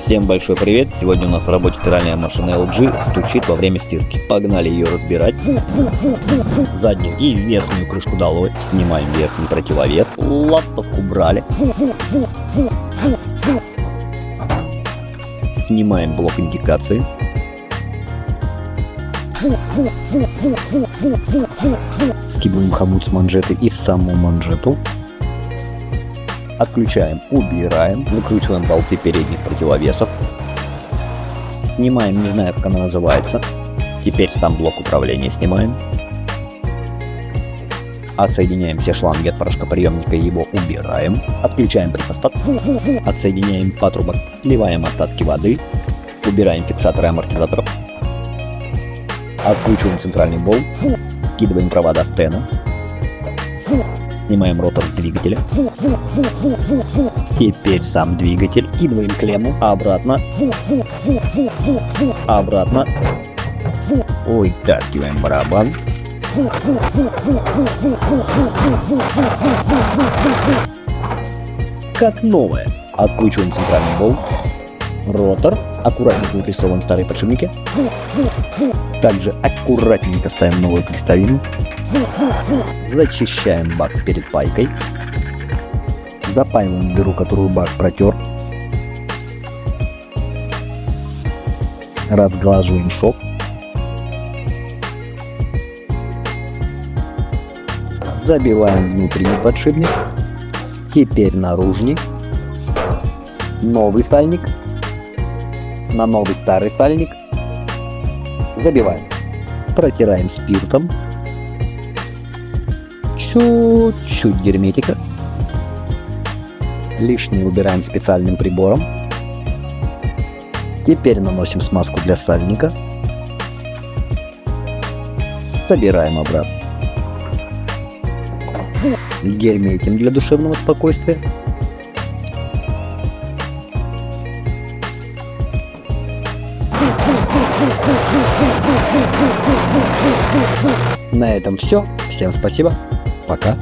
Всем большой привет! Сегодня у нас в работе стиральная машина LG стучит во время стирки. Погнали ее разбирать. Заднюю и верхнюю крышку долой. Снимаем верхний противовес. Лаптоп убрали. Снимаем блок индикации. Скидываем хомут с манжеты и саму манжету. Отключаем, убираем, выкручиваем болты передних противовесов. Снимаем, не знаю, как она называется. Теперь сам блок управления снимаем. Отсоединяем все шланги от порошкоприемника и его убираем. Отключаем прессостат. Отсоединяем патрубок, отливаем остатки воды. Убираем фиксаторы амортизаторов. Откручиваем центральный болт. Скидываем провода стена. Снимаем ротор двигателя. Теперь сам двигатель. Скидываем клемму. Обратно. Обратно. Вытаскиваем барабан. Как новое. Откручиваем центральный болт. Ротор. Аккуратненько выпрессовываем старые подшипники. Также аккуратненько ставим новую крестовину. Зачищаем бак перед пайкой. Запаиваем дыру, которую бак протер. Разглаживаем шов. Забиваем внутренний подшипник. Теперь наружный. Новый сальник. На новый старый сальник. Забиваем. Протираем спиртом. Чуть-чуть герметика. Лишнее убираем специальным прибором. Теперь наносим смазку для сальника. Собираем обратно. Герметим для душевного спокойствия. На этом все. Всем спасибо. Пока.